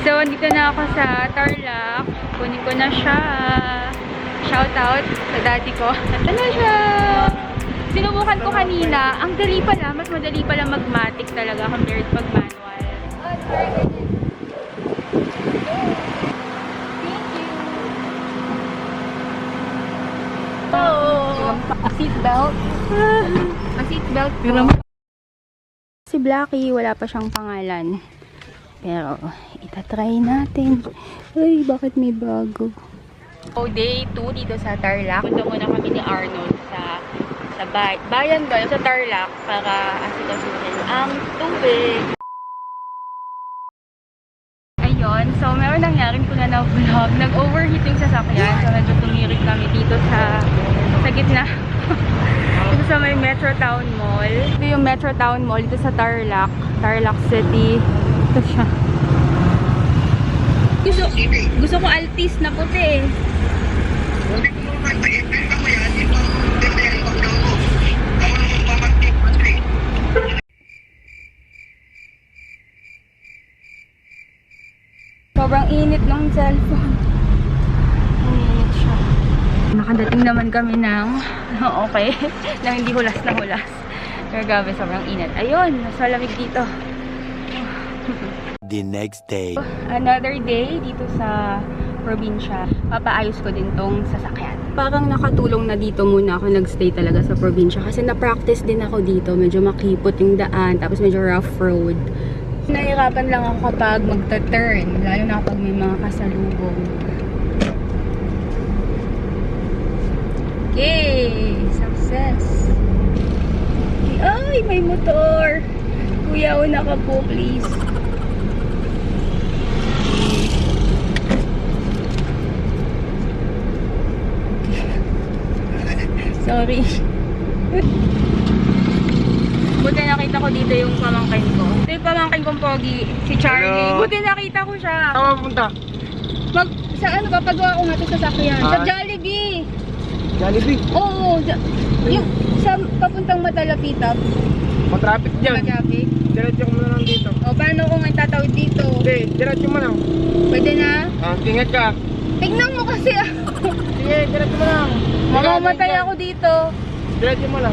So, dito na ako sa Tarlac. Kunin ko na siya. Shout out sa daddy ko. Ito na siya! Sinubukan ko kanina. Ang dali pala. Mas madali pala mag-matic talaga compared pag manual. Seatbelt. Seatbelt po. Si Blackie, wala pa siyang pangalan. Pero, itatry natin. Ay, bakit may bago? So, day 2 dito sa Tarlac. Punta muna kami ni Arnold sa bayan ba? Sa Tarlac para asikasuhin ang tubig. Ayun. So, meron nangyaring ko na vlog. Nag-overheat yung sasakyan. So, medyo tumirik kami dito sa gitna. Dito sa may Metro Town Mall. Ito yung Metro Town Mall dito sa Tarlac. Tarlac City. Ito siya. Gusto ko Altis na puti eh. Sobrang init ng cellphone. Ang init siya. Nakadating naman kami ng okay, na hindi hulas na hulas. Pero grabe, sobrang init. Ayun, mas malamig dito. The next day. Another day dito sa probinsya. Papaayos ko din tong sasakyan. Parang nakatulong na dito muna ako nagstay talaga sa probinsya kasi na-practice din ako dito. Medyo makipot yung daan, tapos medyo rough road. Nahirapan lang ako kapag magta-turn, lalo na kapag may mga kasalubong. Okay, success. Ay, may motor. Kuya, una ka po, please. Sorry. Buti nakita ko dito yung pamangkin ko. Ito yung pamangkin kong pogi, si Charlie. Hello. Buti nakita ko siya. Saan mapunta? Sa ano, papagawa ko nga ito sa sakyan. Sa Jollibee. Jollibee. Oo. Yung sa papuntang Matalapitap. Matraffic dyan. Traffic. Diretso ko muna lang dito. O, paano kung may tatawid dito? Hindi, diretso mo lang. Pwede na? Tingad ka. Tignan mo kasi ah. Sige, diretso mo lang. Mamamatay ako dito. Diretso mo lang.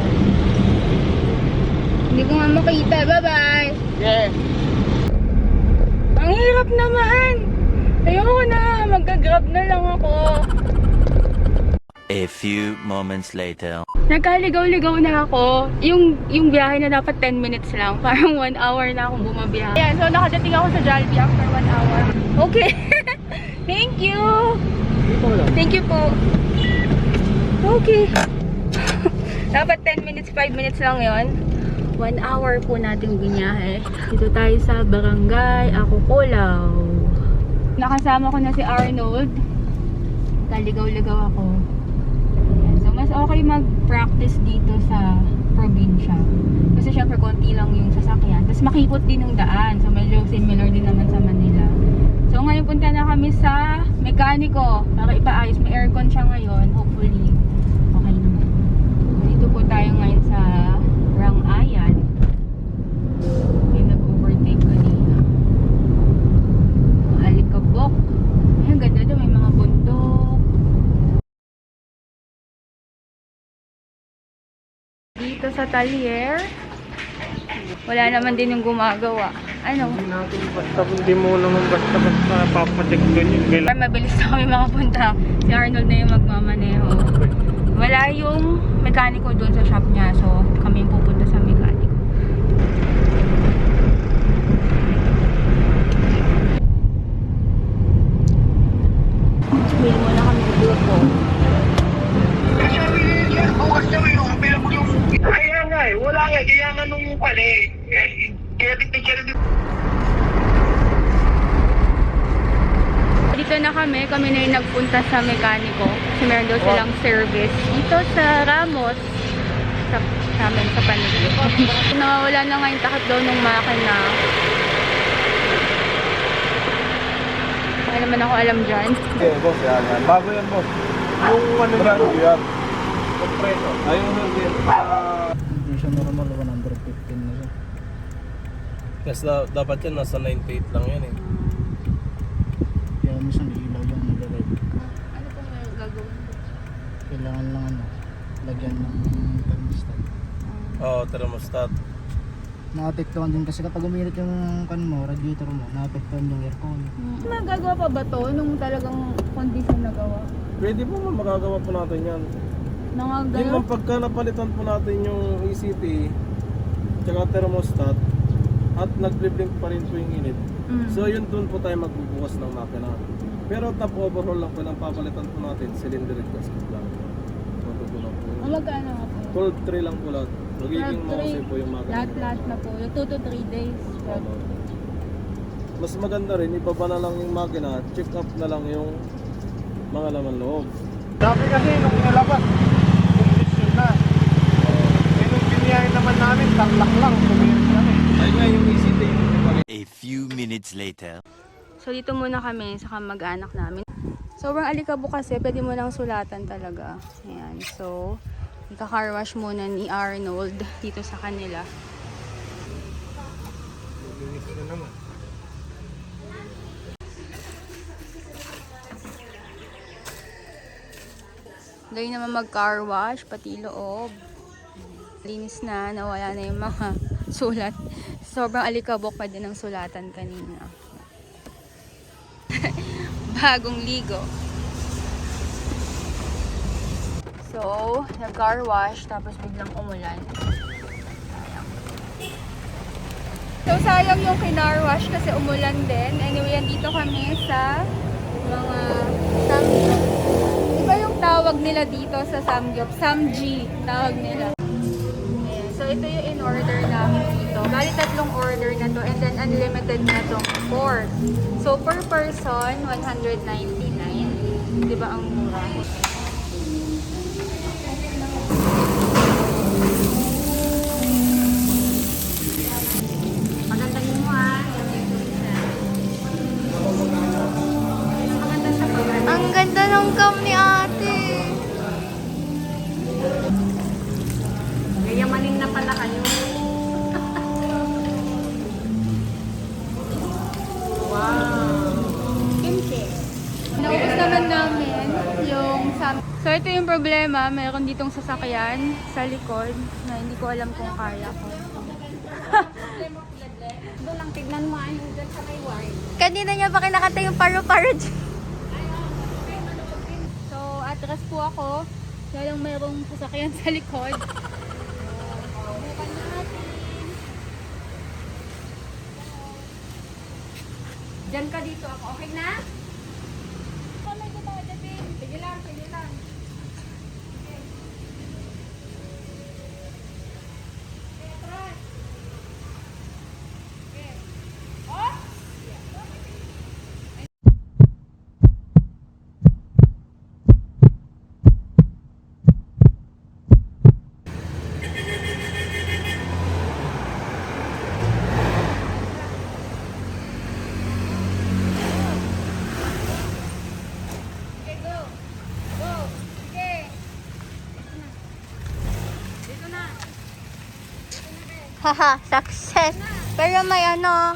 Hindi ko nga makita. Bye-bye. Yeah. Ang hirap naman. Ayoko na. Magka-grab na lang ako. A few moments later. Nagkaligaw-ligaw na ako. Yung biyahe na dapat 10 minutes lang. Parang 1 hour na akong bumabiyahe. Ayan, so nakadating ako sa Jollibee after 1 hour. Okay. Thank you. Thank you po. Okay. Dapat 10 minutes, 5 minutes lang yon. 1 hour po natin binyahe. Dito tayo sa Barangay Ako Kulaw. Nakasama ko na si Arnold. Kaligaw-ligaw ako. So, mas okay mag-practice dito sa probinsya. Kasi syempre, konti lang yung sasakyan. Tapos makipot din yung daan. So, medyo similar din naman sa Manila. So, ngayon punta na kami sa mekaniko para ipaayos. May aircon siya ngayon. Hopefully, okay naman. Dito po tayo ngayon sa Rangayan. May nag-overtake kanina. Alikabok. Ay, ang ganda doon. May mga bundok. Dito sa Talier, wala naman din yung gumagawa. Ano? Hindi natin basta-hindi mo naman basta-basta papatik doon yung gila. Mabilis na kami makapunta. Si Arnold na yung magmamaneho. Wala yung mekaniko doon sa shop niya. So, kami yung pupunta sa mekaniko. Bili muna kami ng grupo. Kaya nga eh, wala nga. Kaya nga nung pala eh. Kaya Dito na kami na yung nagpunta sa mekaniko. Kasi meron daw silang service. Dito sa Ramos. Sa amin, sa paligid. Nawawala na nga yung takip daw ng makina. Wala naman ako alam dyan. Okay, boss, yan. Bago yan, boss. Yung ano yan, yan. Kompreso. Ay, yung hangin. Hindi siya normal, 115 na siya. Kasi dapat yan, nasa 98 lang yan eh. tapos ang ilaw yung nire-red. Ano pong gagawin? Kailangan lang ano, lagyan ng thermostat. Oo, thermostat. Naapektuhan din kasi kapag uminit yung kan mo, radiator mo, naapektuhan yung aircon. Magagawa pa ba to nung talagang condition na gawa? Pwede po magagawa po natin yan. Mga Yung ganun? bang pagka napalitan po natin yung ECT, tsaka thermostat, at nag-blink pa rin po yung init. So yun doon po tayo magbubukas ng makina. Pero top overhaul lang po ng papalitan po natin, cylinder gasket lang. Matutunan po. Magkano nga po? Cold 3 lang po lahat. Magiging Cold three. mause po yung makina. Lahat na po. Yung 2 to 3 days. Tama. Mas maganda rin, ibaba na lang yung makina, check up na lang yung mga laman loob. Dati kasi nung nalabas, condition na. Eh nung biniyahin naman namin, taklak lang, tumirik kami. Ayun nga yung ECT yung A few minutes later. So dito muna kami sa kamag-anak namin. Sobrang alikabok kasi, pwede mo nang sulatan talaga. Ayan. So, ika-car wash muna ni Arnold dito sa kanila. linis na naman. Galing naman mag-car wash, pati loob. Linis na, nawala na yung mga sulat. Sobrang alikabok pa din ng sulatan kanina. Bagong ligo. So, nag-car wash, tapos biglang umulan. Sayang. So, sayang yung kinar wash kasi umulan din. Anyway, andito kami sa mga samgyup. Iba yung tawag nila dito sa samgyup. Samji, tawag nila. Ayan. So, ito yung in-order namin dito. Bali, 3 order na to and then unlimited na tong 4. So, per person, 199. Diba ang mura? Ang ganda ng cam ni ate. Yayamanin na pala kayo. Wow. Skincare. Naubos naman namin yung So ito yung problema, mayroon ditong sasakyan sa likod na hindi ko alam kung kaya ko. Doon lang, tignan mo ay dyan sa may wire. Kanina niya pa kinakanta yung paro-paro dyan. So, atras po ako. Kaya lang mayroong sasakyan sa likod. Bukan natin. Dyan ka dito ako, okay na? Sige lang, sige lang. Haha, success. Pero may ano.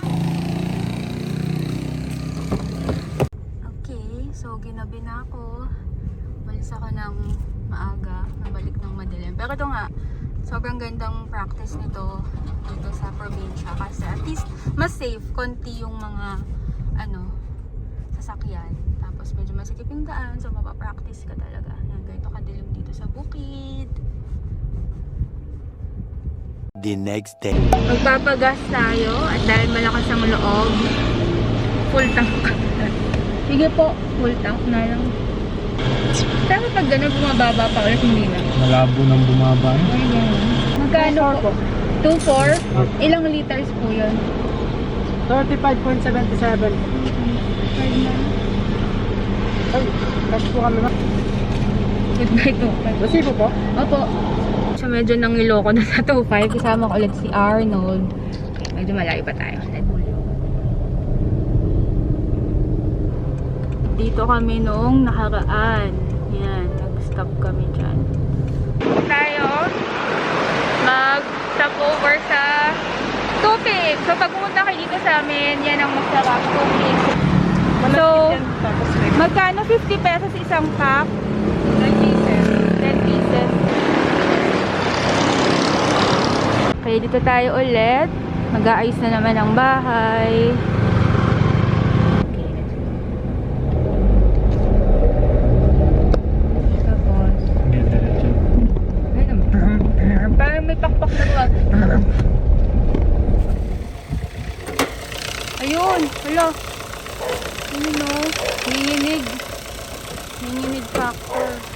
Okay, so ginabi na ako. Balis ako ng maaga, nabalik ng madilim. Pero ito nga, sobrang gandang practice nito dito sa probinsya. Kasi at least, mas safe. Konti yung mga, sasakyan. Tapos medyo masikip yung daan. So, mapapractice ka talaga. Yan, ganito kadilim dito sa bukid. The next day. Magpapagas tayo at dahil malakas ang loob, full tank. Sige po, full tank na lang. Pero pag gano'n bumababa pa ulit, hindi na. Malabo nang bumaba. Magkano po? 2.4? Ilang liters po yun? 35.77. Ay, cash po kami. Goodbye 2.5. Resibo po? Opo. So medyo nangiloko na sa 2.5. Kasama ko ulit si Arnold. Medyo malayo pa tayo. Dito kami noong nakaraan. Yan, nag-stop kami dyan. Tayo, mag-stop over sa Tupig. So pag pumunta kayo dito sa amin, yan ang masarap, Tupig. So, magkano 50 pesos isang pack? 10 pieces. 10 pieces. Okay, dito tayo ulit. Mag-aayos na naman ang bahay. Tapos, parang may pakpak na wag. Ayun, hala. Ayun o, nanginginig. Nanginginig factor.